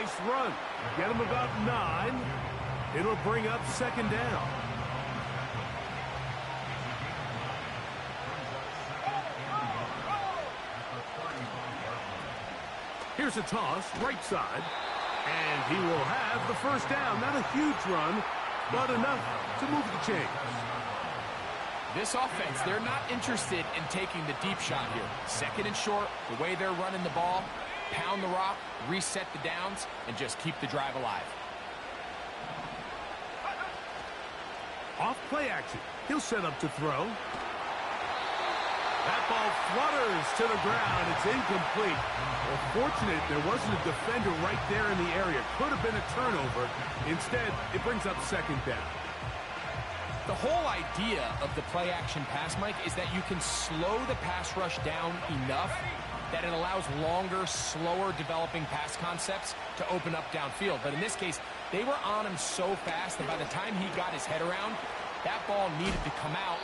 Nice run. Get him about 9. It'll bring up second down. Here's a toss, right side. And he will have the first down. Not a huge run, but enough to move the chains. This offense, they're not interested in taking the deep shot here. Second and short, the way they're running the ball, pound the rock, reset the downs, and just keep the drive alive. Off play action. He'll set up to throw. That ball flutters to the ground. It's incomplete. Well, fortunate there wasn't a defender right there in the area. Could have been a turnover. Instead, it brings up second down. The whole idea of the play-action pass, Mike, is that you can slow the pass rush down enough that it allows longer, slower developing pass concepts to open up downfield. But in this case, they were on him so fast that by the time he got his head around, that ball needed to come out.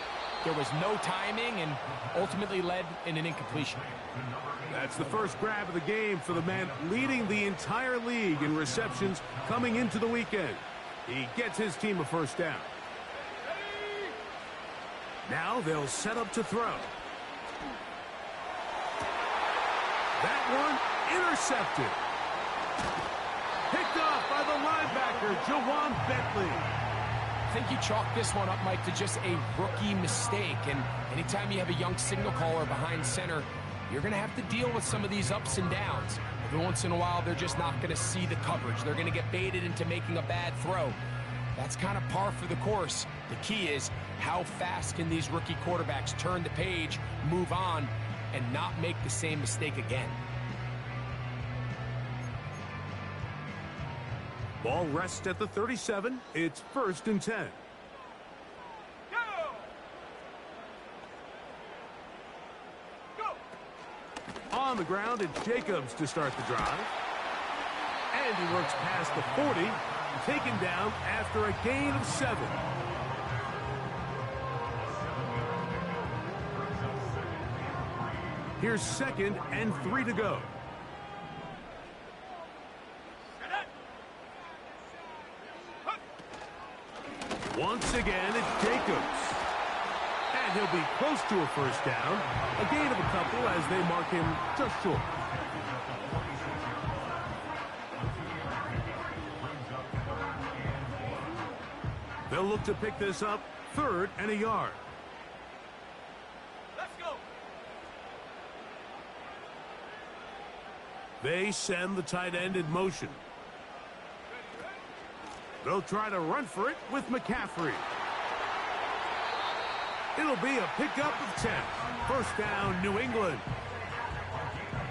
There was no timing and ultimately led in an incompletion. That's the first grab of the game for the man leading the entire league in receptions coming into the weekend. He gets his team a first down. Now they'll set up to throw. That one intercepted. Picked off by the linebacker, Jawan Bentley. I think you chalk this one up, Mike, to just a rookie mistake. And anytime you have a young signal caller behind center, you're going to have to deal with some of these ups and downs. Every once in a while, they're just not going to see the coverage. They're going to get baited into making a bad throw. That's kind of par for the course. The key is how fast can these rookie quarterbacks turn the page, move on, and not make the same mistake again. Ball rests at the 37. It's 1st and 10. Go! On the ground, it's Jacobs to start the drive. And he works past the 40, taken down after a gain of 7. Here's 2nd and 3 to go. Once again, it's Jacobs. And he'll be close to a first down. A gain of a couple as they mark him just short. They'll look to pick this up 3rd and a yard. Let's go. They send the tight end in motion. They'll try to run for it with McCaffrey. It'll be a pickup of 10. First down, New England.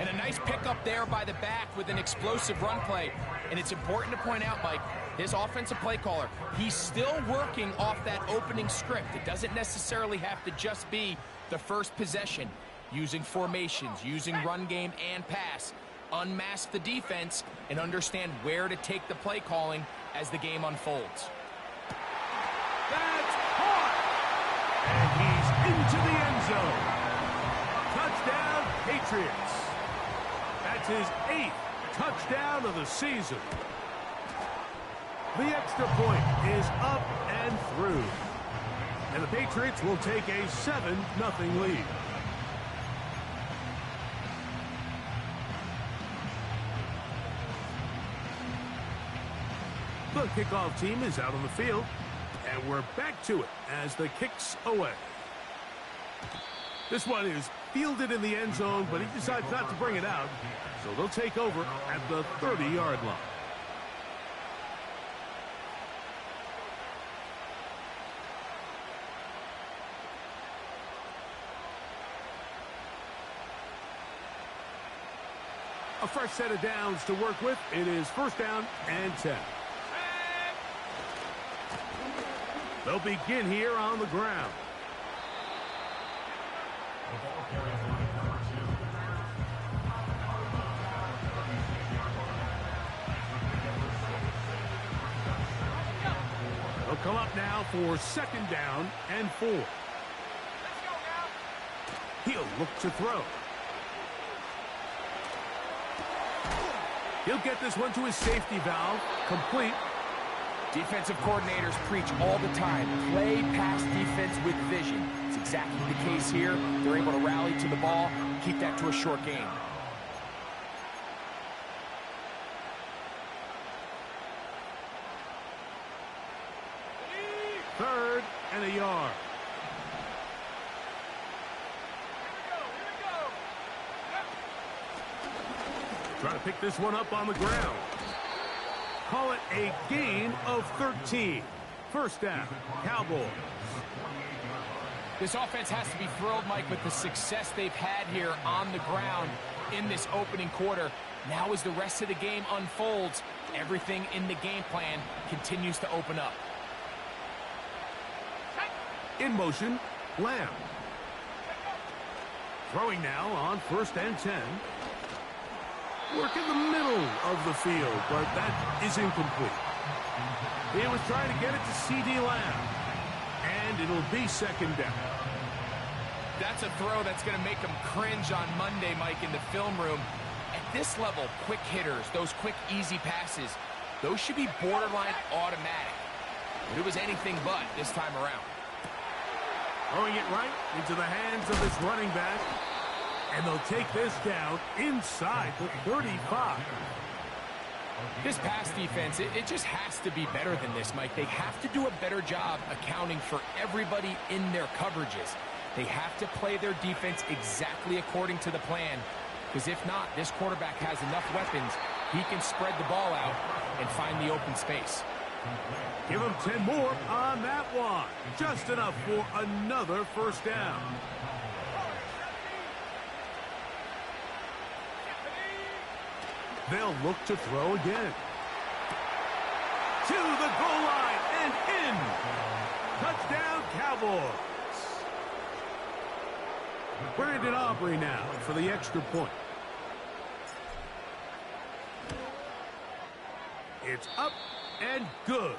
And a nice pickup there by the back with an explosive run play. And it's important to point out, Mike, this offensive play caller, he's still working off that opening script. It doesn't necessarily have to just be the first possession. Using formations, using run game and pass. Unmask the defense and understand where to take the play calling as the game unfolds. That's caught! And he's into the end zone. Touchdown, Patriots. That's his 8th touchdown of the season. The extra point is up and through. And the Patriots will take a 7-0 lead. The kickoff team is out on the field, and we're back to it as the kick's away. This one is fielded in the end zone, but he decides not to bring it out, so they'll take over at the 30-yard line. A fresh set of downs to work with. It is 1st down and 10. They'll begin here on the ground. They'll come up now for 2nd down and 4. He'll look to throw. He'll get this one to his safety valve. Complete. Defensive coordinators preach all the time, play pass defense with vision. It's exactly the case here. They're able to rally to the ball, keep that to a short game. Third and a yard. Try to pick this one up on the ground. Call it a gain of 13. First down, Cowboys. This offense has to be thrilled, Mike, with the success they've had here on the ground in this opening quarter. Now as the rest of the game unfolds, everything in the game plan continues to open up. In motion, Lamb. Throwing now on 1st and 10. Work in the middle of the field, but that is incomplete. He was trying to get it to C.D. Lamb, and it'll be 2nd down. That's a throw that's going to make him cringe on Monday, Mike, in the film room. At this level, quick hitters, those quick, easy passes, those should be borderline automatic. But it was anything but this time around. Throwing it right into the hands of this running back. And they'll take this down inside the 35. This pass defense, it just has to be better than this, Mike. They have to do a better job accounting for everybody in their coverages. They have to play their defense exactly according to the plan. Because if not, this quarterback has enough weapons. He can spread the ball out and find the open space. Give him 10 more on that one. Just enough for another 1st down. They'll look to throw again. To the goal line and in. Touchdown, Cowboys. Brandon Aubrey now for the extra point. It's up and good.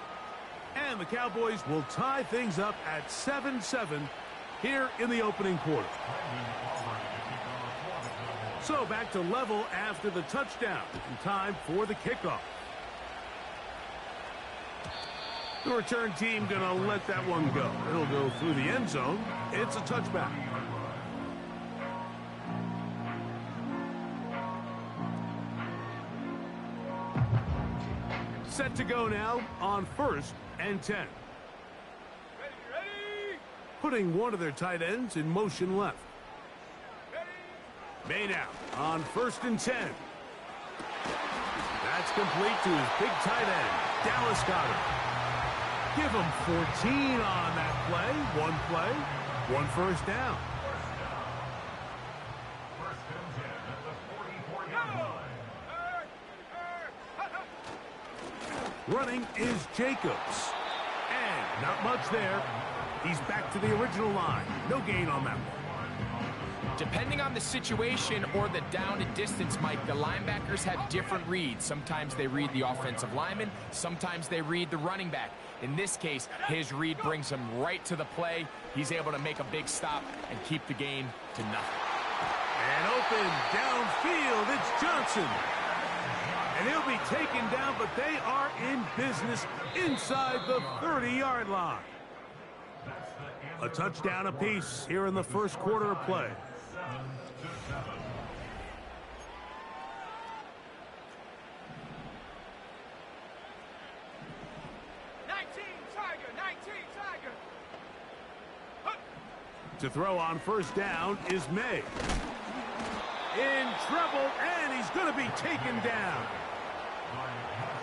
And the Cowboys will tie things up at 7-7 here in the opening quarter. So back to level after the touchdown. And time for the kickoff. The return team going to let that one go. It'll go through the end zone. It's a touchback. Set to go now on 1st and 10. Ready. Putting one of their tight ends in motion left. Made out on 1st and 10. That's complete to his big tight end, Dallas Goedert. Give him 14 on that play. One 1st down. Running is Jacobs. And not much there. He's back to the original line. No gain on that one. Depending on the situation or the down and distance, Mike, the linebackers have different reads. Sometimes they read the offensive lineman. Sometimes they read the running back. In this case, his read brings him right to the play. He's able to make a big stop and keep the game to nothing. And open downfield, it's Johnson. And he'll be taken down, but they are in business inside the 30-yard line. A touchdown apiece here in the 1st quarter of play. To throw on 1st down is May. In trouble, and he's going to be taken down.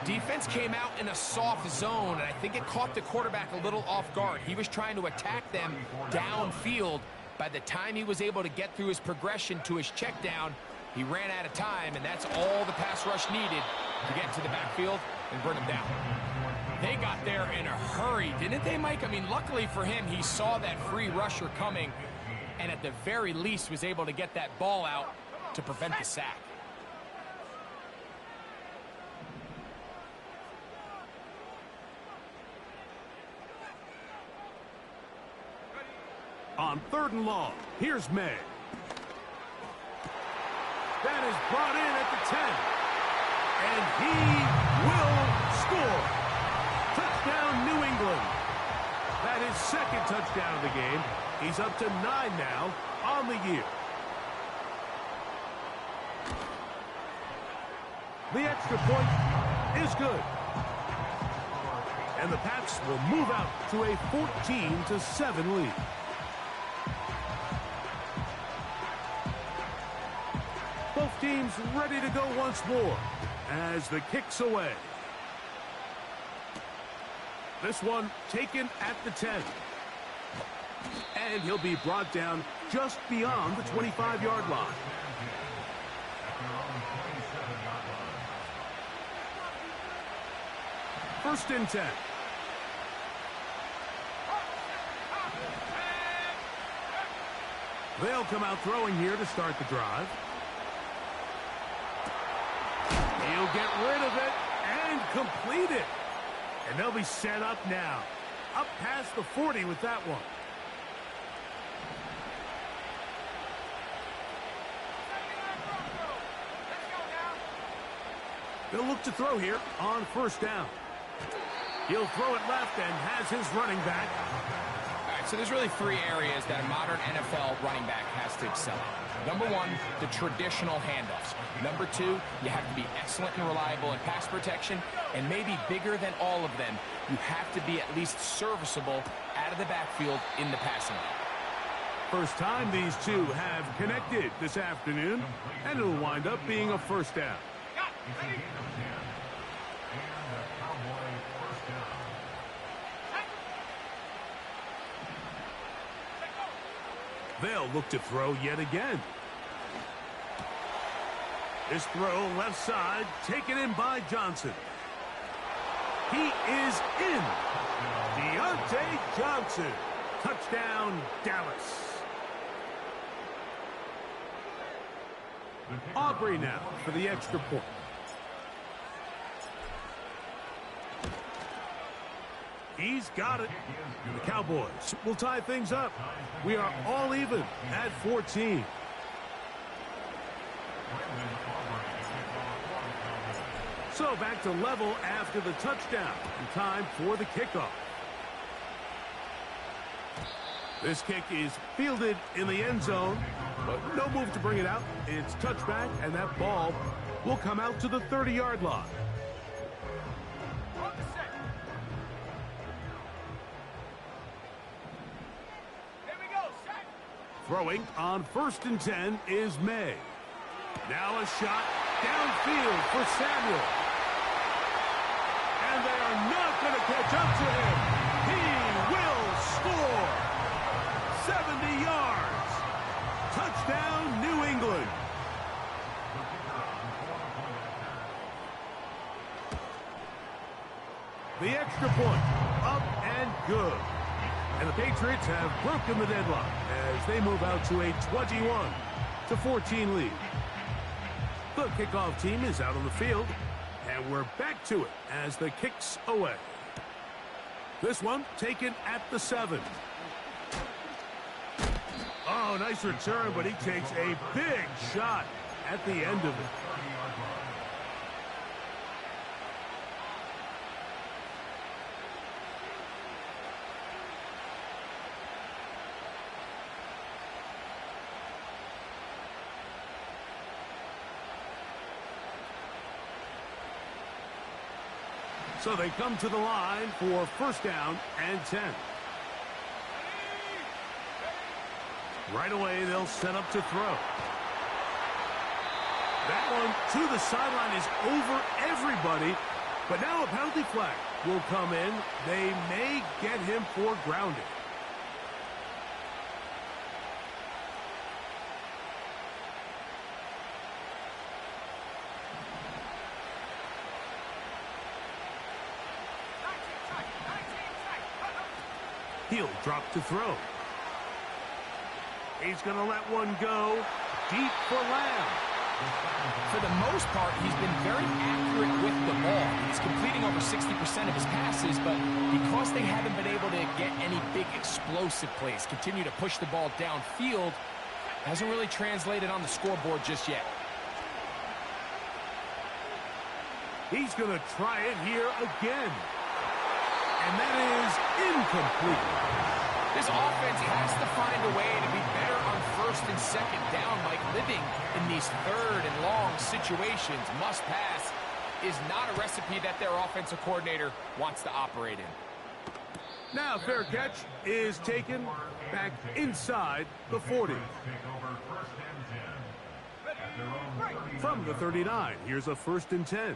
Defense came out in a soft zone, and I think it caught the quarterback a little off guard. He was trying to attack them downfield. By the time he was able to get through his progression to his check down, he ran out of time, and that's all the pass rush needed to get to the backfield and bring him down. They got there in a hurry, didn't they, Mike? I mean, luckily for him, he saw that free rusher coming, and at the very least was able to get that ball out to prevent the sack. On 3rd and long, here's May. That is brought in at the 10. And he will score. Touchdown, New England. That is second touchdown of the game. He's up to 9 now on the year. The extra point is good. And the Pats will move out to a 14-7 lead. Both teams ready to go once more as the kick's away. This one taken at the 10. And he'll be brought down just beyond the 25-yard line. First and 10. They'll come out throwing here to start the drive. He'll get rid of it and complete it. And they'll be set up now. Up past the 40 with that one. They'll look to throw here on first down. He'll throw it left and has his running back. All right, so there's really 3 areas that a modern NFL running back has to excel at. Number 1, the traditional handoffs. Number 2, you have to be excellent and reliable in pass protection. And maybe bigger than all of them, you have to be at least serviceable out of the backfield in the passing game. First time these two have connected this afternoon, and it'll wind up being a first down. They'll look to throw yet again. This throw left side taken in by Johnson. He is in. Deontay Johnson. Touchdown, Dallas. Aubrey now for the extra point. He's got it. The Cowboys will tie things up. We are all even at 14. So back to level after the touchdown. And time for the kickoff. This kick is fielded in the end zone, but no move to bring it out. It's touchback, and that ball will come out to the 30-yard line. Throwing on first and 10 is May. Now a shot downfield for Samuel. And they are not going to catch up to him. He will score. 70 yards. Touchdown, New England. The extra point, up and good. And the Patriots have broken the deadlock as they move out to a 21-14 lead. The kickoff team is out on the field, and we're back to it as the kick's away. This one taken at the 7. Oh, nice return, but he takes a big shot at the end of it. So they come to the line for first down and 10. Right away, they'll set up to throw. That one to the sideline is over everybody, but now a penalty flag will come in. They may get him for grounding. He'll drop to throw. He's going to let one go deep for Lamb. For the most part, he's been very accurate with the ball. He's completing over 60% of his passes, but because they haven't been able to get any big explosive plays, continue to push the ball downfield, hasn't really translated on the scoreboard just yet. He's going to try it here again. And that is incomplete. This offense has to find a way to be better on first and second down. Mike, living in these third and long situations, must pass, is not a recipe that their offensive coordinator wants to operate in. Now fair catch is taken back inside the 40. From the 39, here's a 1st and 10.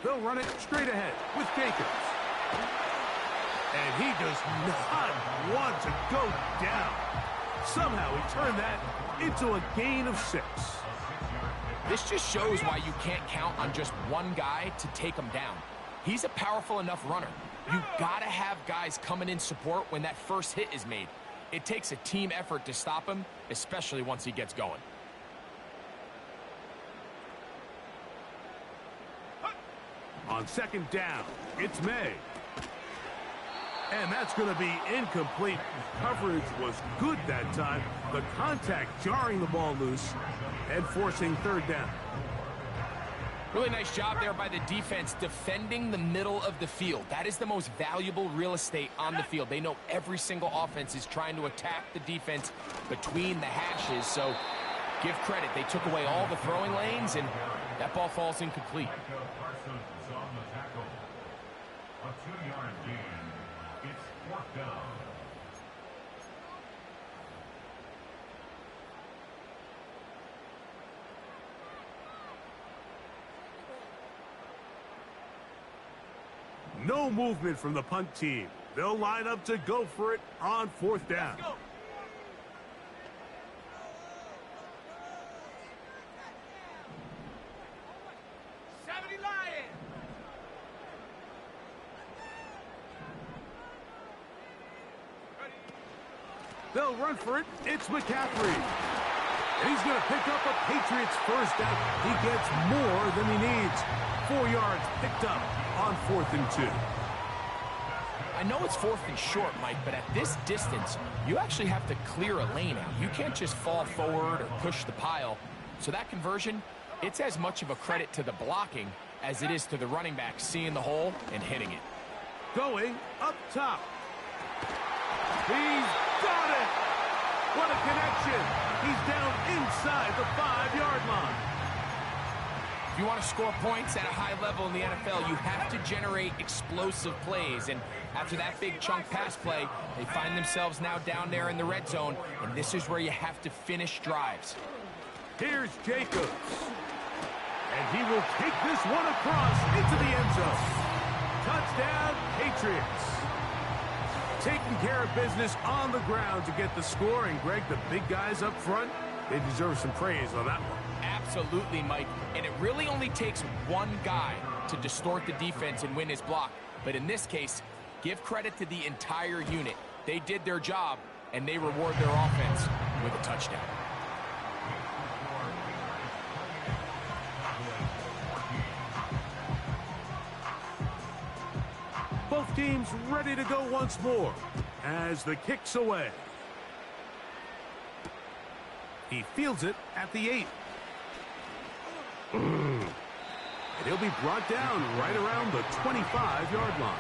They'll run it straight ahead with Jacobs. And he does not want to go down. Somehow he turned that into a gain of 6. This just shows why you can't count on just one guy to take him down. He's a powerful enough runner. You gotta have guys coming in support when that first hit is made. It takes a team effort to stop him, especially once he gets going. On 2nd down, it's May. And that's going to be incomplete. Coverage was good that time. The contact jarring the ball loose and forcing 3rd down. Really nice job there by the defense defending the middle of the field. That is the most valuable real estate on the field. They know every single offense is trying to attack the defense between the hashes. So give credit. They took away all the throwing lanes, and that ball falls incomplete. A 2-yard gain. It's 4th down. No movement from the punt team. They'll line up to go for it on 4th down. They'll run for it. It's McCaffrey. And he's going to pick up a Patriots 1st down. He gets more than he needs. 4 yards picked up on 4th and 2. I know it's 4th and short, Mike, but at this distance, you actually have to clear a lane out. You can't just fall forward or push the pile. So that conversion, it's as much of a credit to the blocking as it is to the running back seeing the hole and hitting it. Going up top. He's got it! What a connection! He's down inside the 5-yard line. If you want to score points at a high level in the NFL, you have to generate explosive plays. And after that big chunk pass play, they find themselves now down there in the red zone. And this is where you have to finish drives. Here's Jacobs. And he will take this one across into the end zone. Touchdown, Patriots. Taking care of business on the ground to get the score. And, Greg, the big guys up front, they deserve some praise on that one. Absolutely, Mike. And it really only takes one guy to distort the defense and win his block. But in this case, give credit to the entire unit. They did their job, and they reward their offense with a touchdown. Both teams ready to go once more as the kick's away. He fields it at the 8. And he'll be brought down right around the 25-yard line.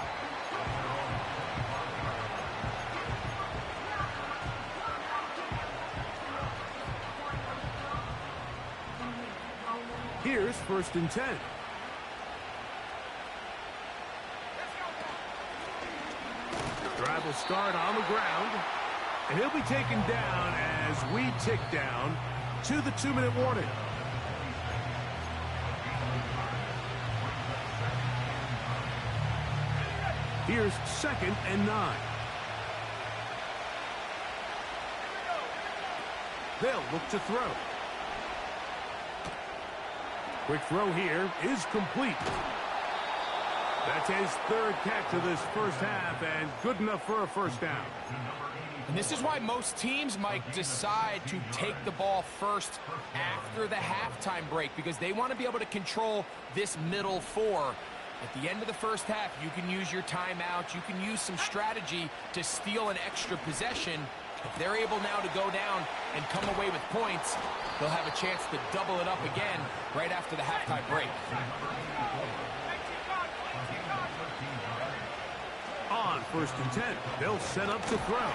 Here's 1st and 10. Drive will start on the ground, and he'll be taken down as we tick down to the 2-minute warning. Here's 2nd and 9. They'll look to throw. Quick throw here is complete. That's his 3rd catch of this first half, and good enough for a 1st down. And this is why most teams, Mike, decide to take the ball first after the halftime break, because they want to be able to control this middle 4. At the end of the first half, you can use your timeout. You can use some strategy to steal an extra possession. If they're able now to go down and come away with points, they'll have a chance to double it up again right after the halftime break. On 1st and 10, they'll set up to throw.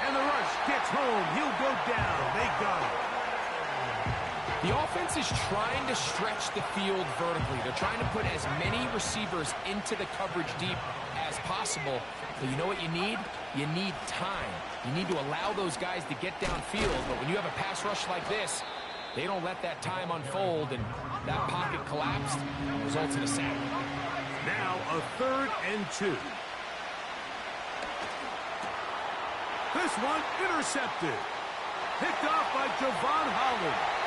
And the rush gets home. He'll go down. They got him. The offense is trying to stretch the field vertically. They're trying to put as many receivers into the coverage deep as possible. But you know what you need? You need time. You need to allow those guys to get downfield. But when you have a pass rush like this, they don't let that time unfold, and that pocket collapsed and results in a sack. Now a 3rd and 2. This one intercepted. Picked off by Javon Holland.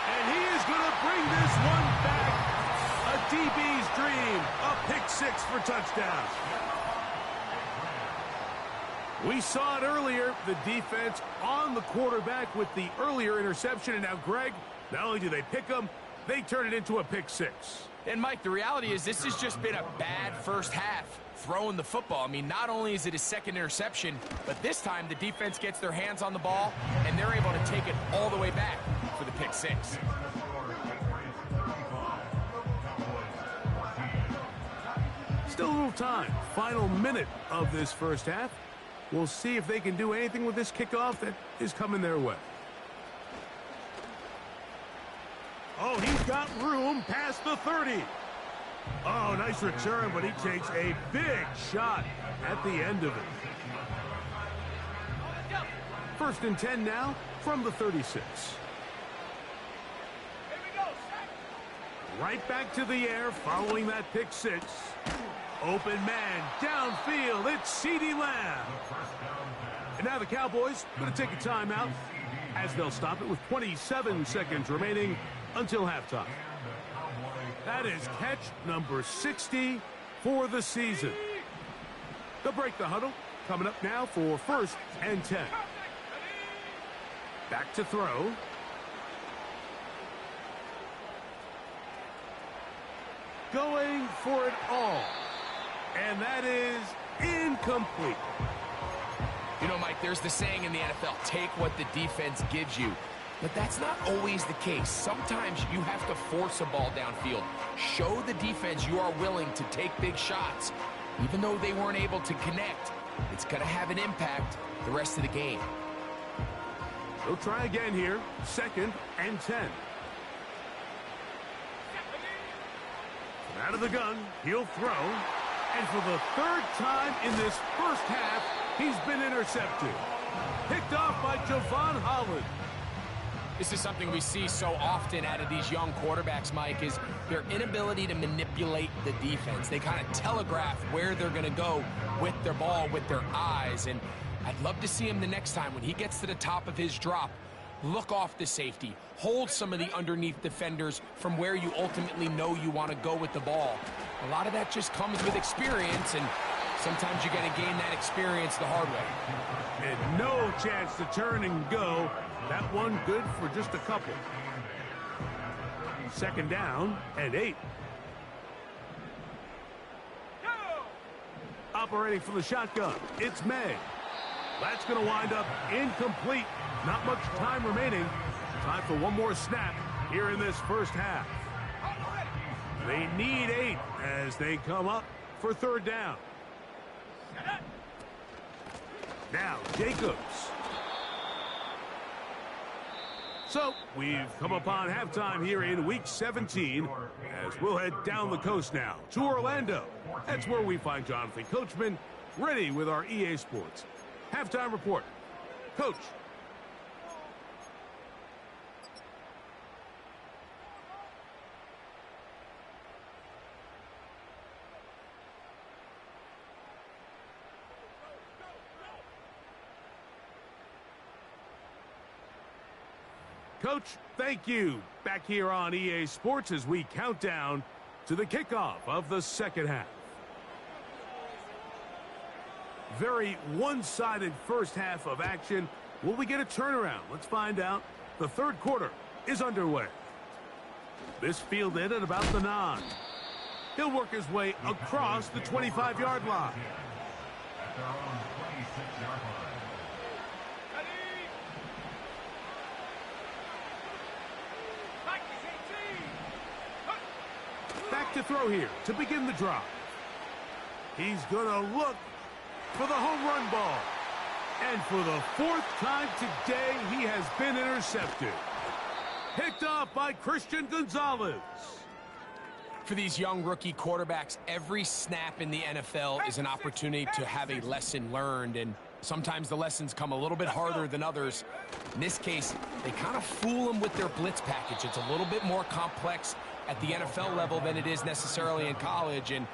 And he is going to bring this one back. A DB's dream. A pick-6 for touchdown. We saw it earlier. The defense on the quarterback with the earlier interception. And now, Greg, not only do they pick him, they turn it into a pick-6. And, Mike, the reality is this has just been a bad first half throwing the football. I mean, not only is it his 2nd interception, but this time the defense gets their hands on the ball, and they're able to take it all the way back for the pick-6. Still a little time. Final minute of this first half. We'll see if they can do anything with this kickoff that is coming their way. Oh, he's got room past the 30. Oh, nice return, but he takes a big shot at the end of it. 1st and 10 now from the 36. Right back to the air following that pick-6. Open man downfield. It's CeeDee Lamb. And now the Cowboys going to take a timeout as they'll stop it with 27 seconds remaining until halftime. That is catch number 60 for the season. They'll break the huddle. Coming up now for 1st and 10. Back to throw. Going for it all. And that is incomplete. You know, Mike, there's the saying in the NFL, take what the defense gives you. But that's not always the case. Sometimes you have to force a ball downfield. Show the defense you are willing to take big shots. Even though they weren't able to connect, it's going to have an impact the rest of the game. They'll try again here. 2nd and 10. Out of the gun, he'll throw. And for the 3rd time in this first half, he's been intercepted. Picked off by Javon Holland. This is something we see so often out of these young quarterbacks, Mike, is their inability to manipulate the defense. They kind of telegraph where they're going to go with their ball, with their eyes. And I'd love to see him the next time when he gets to the top of his drop. Look off the safety. Hold some of the underneath defenders from where you ultimately know you want to go with the ball. A lot of that just comes with experience, and sometimes you're going to gain that experience the hard way. And no chance to turn and go. That one good for just a couple. 2nd down and 8. Operating from the shotgun, it's May. That's going to wind up incomplete. Not much time remaining. Time for one more snap here in this first half. They need 8 as they come up for 3rd down. Now, Jacobs. So, we've come upon halftime here in Week 17 as we'll head down the coast now to Orlando. That's where we find Jonathan Coachman ready with our EA Sports Halftime Report. Coach. Coach, thank you. Back here on EA Sports as we count down to the kickoff of the second half. Very one-sided first half of action. Will we get a turnaround? Let's find out. The third quarter is underway. This fielded at about the 9. He'll work his way across the 25-yard line. At their own 26-yard line. Back to throw here to begin the drive. He's going to look for the home run ball. And for the 4th time today, he has been intercepted. Picked off by Christian Gonzalez. For these young rookie quarterbacks, every snap in the NFL is an opportunity to have a lesson learned, and sometimes the lessons come a little bit harder than others. In this case, they kind of fool them with their blitz package. It's a little bit more complex at the NFL level than it is necessarily in college, and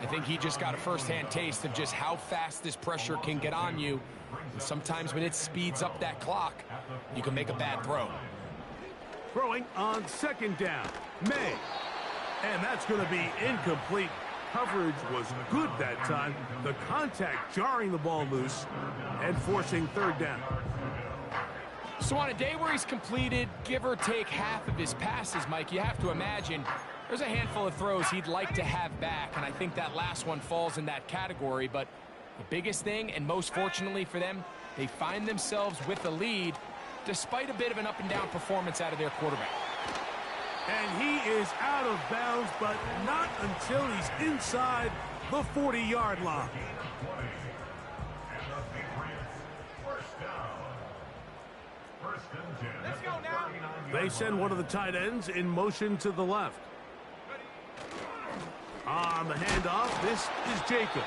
I think he just got a first-hand taste of just how fast this pressure can get on you. And sometimes when it speeds up that clock, you can make a bad throw. Throwing on 2nd down, May. And that's going to be incomplete. Coverage was good that time. The contact jarring the ball loose and forcing 3rd down. So on a day where he's completed, give or take half of his passes, Mike, you have to imagine there's a handful of throws he'd like to have back, and I think that last one falls in that category. But the biggest thing, and most fortunately for them, they find themselves with the lead despite a bit of an up-and-down performance out of their quarterback. And he is out of bounds, but not until he's inside the 40-yard line. They send one of the tight ends in motion to the left. On the handoff, this is Jacobs.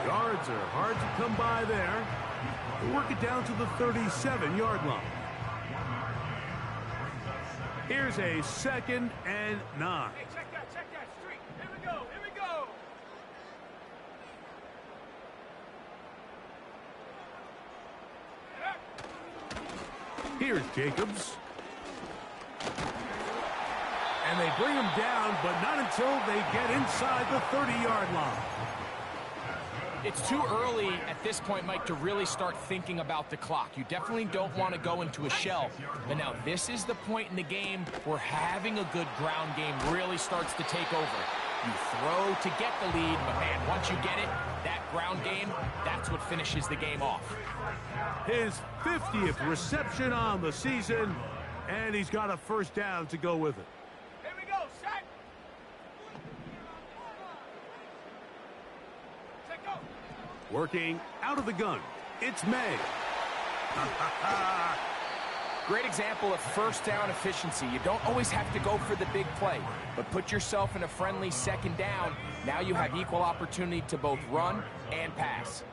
Yards are hard to come by there. They work it down to the 37-yard line. Here's a 2nd and 9. Hey, check that street. Here we go, here we go. Here's Jacobs. And they bring him down, but not until they get inside the 30-yard line. It's too early at this point, Mike, to really start thinking about the clock. You definitely don't want to go into a shell. But now this is the point in the game where having a good ground game really starts to take over. You throw to get the lead, but man, once you get it, that ground game, that's what finishes the game off. His 50th reception on the season, and he's got a 1st down to go with it. Here we go, set. Set, go. Working out of the gun, it's May. Great example of 1st down efficiency. You don't always have to go for the big play, but put yourself in a friendly 2nd down. Now you have equal opportunity to both run and pass.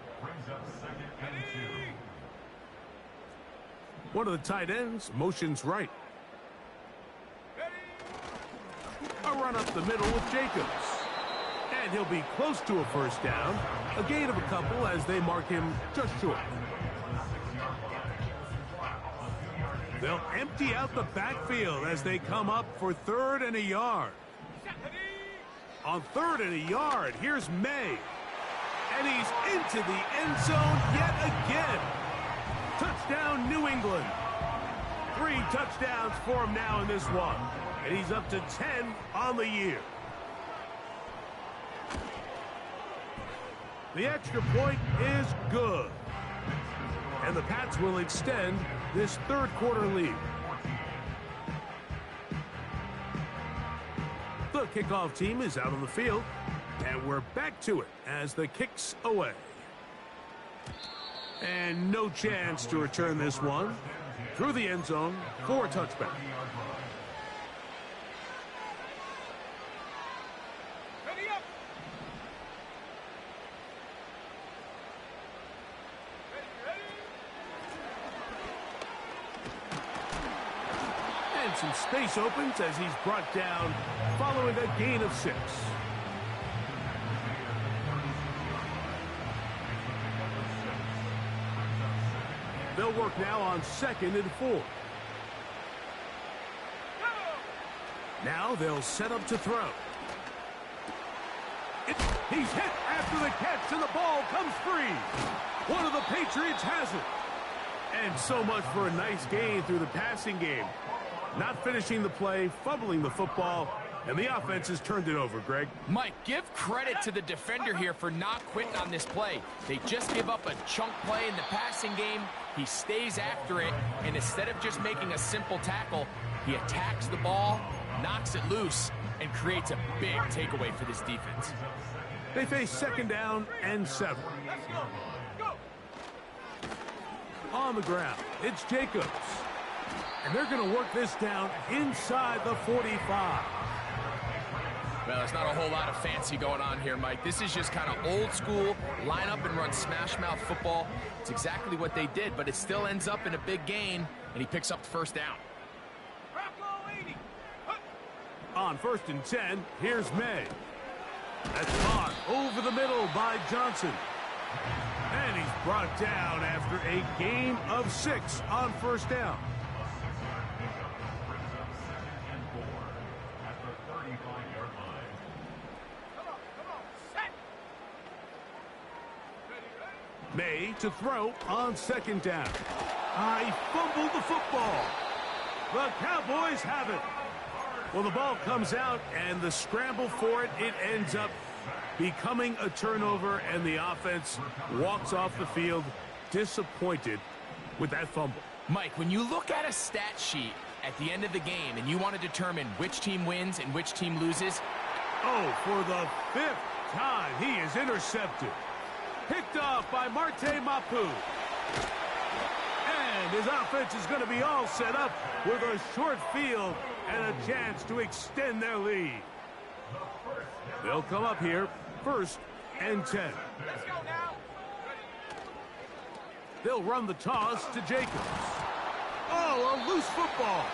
One of the tight ends motions right. A run up the middle with Jacobs. And he'll be close to a 1st down. A gain of a couple as they mark him just short. They'll empty out the backfield as they come up for 3rd and a yard. On 3rd and a yard, here's May. And he's into the end zone yet again. Touchdown, New England. 3 touchdowns for him now in this one. And he's up to 10 on the year. The extra point is good. And the Pats will extend this 3rd quarter lead. The kickoff team is out on the field. And we're back to it as the kick's away. And no chance to return this one through the end zone for a touchback. Ready up. Ready. And some space opens as he's brought down following a gain of 6. They'll work now on 2nd and 4. Now they'll set up to throw. He's hit after the catch, and the ball comes free. One of the Patriots has it. And so much for a nice gain through the passing game. Not finishing the play, fumbling the football, and the offense has turned it over, Greg. Mike, give credit to the defender here for not quitting on this play. They just give up a chunk play in the passing game. He stays after it, and instead of just making a simple tackle, he attacks the ball, knocks it loose, and creates a big takeaway for this defense. They face 2nd down and 7. Let's go. Go. On the ground, it's Jacobs. And they're going to work this down inside the 45. Well, there's not a whole lot of fancy going on here, Mike. This is just kind of old school, line up and run smash mouth football. It's exactly what they did, but it still ends up in a big gain, and he picks up the 1st down. Bravo 80. On 1st and 10, here's May. That's caught over the middle by Johnson. And he's brought down after a gain of 6 on 1st down. May to throw on 2nd down. He fumbled the football. The Cowboys have it. Well, the ball comes out, and the scramble for it, it ends up becoming a turnover, and the offense walks off the field disappointed with that fumble. Mike, when you look at a stat sheet at the end of the game and you want to determine which team wins and which team loses. Oh, for the 5th time, he is intercepted. Picked off by Marte Mapu. And his offense is going to be all set up with a short field and a chance to extend their lead. They'll come up here, 1st and 10. Let's go now. They'll run the toss to Jacobs. Oh, a loose football.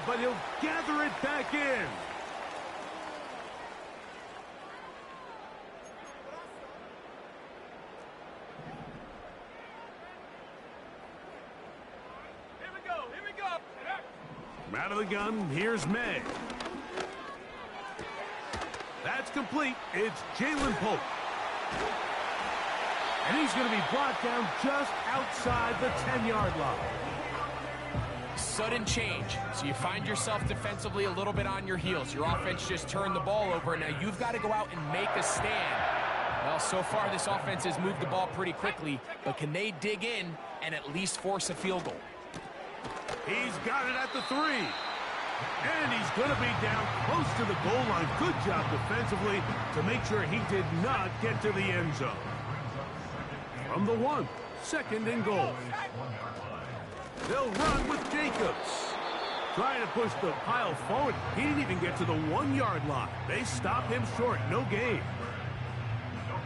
But he'll gather it back in. Here we go. Here we go. Out of the gun, here's May. That's complete. It's Jalen Polk. And he's going to be brought down just outside the 10-yard line. Sudden change. So you find yourself defensively a little bit on your heels. Your offense just turned the ball over. Now you've got to go out and make a stand. Well, so far this offense has moved the ball pretty quickly, but can they dig in and at least force a field goal? He's got it at the 3. And he's going to be down close to the goal line. Good job defensively to make sure he did not get to the end zone. From the 1, 2nd and goal. They'll run with Jacobs. Trying to push the pile forward. He didn't even get to the 1-yard line. They stop him short. No gain.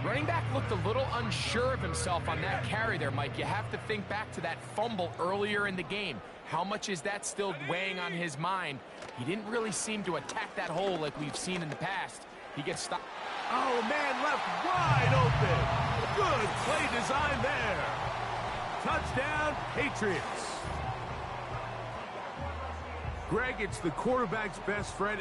Running back looked a little unsure of himself on that carry there, Mike. You have to think back to that fumble earlier in the game. How much is that still weighing on his mind? He didn't really seem to attack that hole like we've seen in the past. He gets stopped. Oh, man left wide open. Good play design there. Touchdown, Patriots. Greg, it's the quarterback's best friend.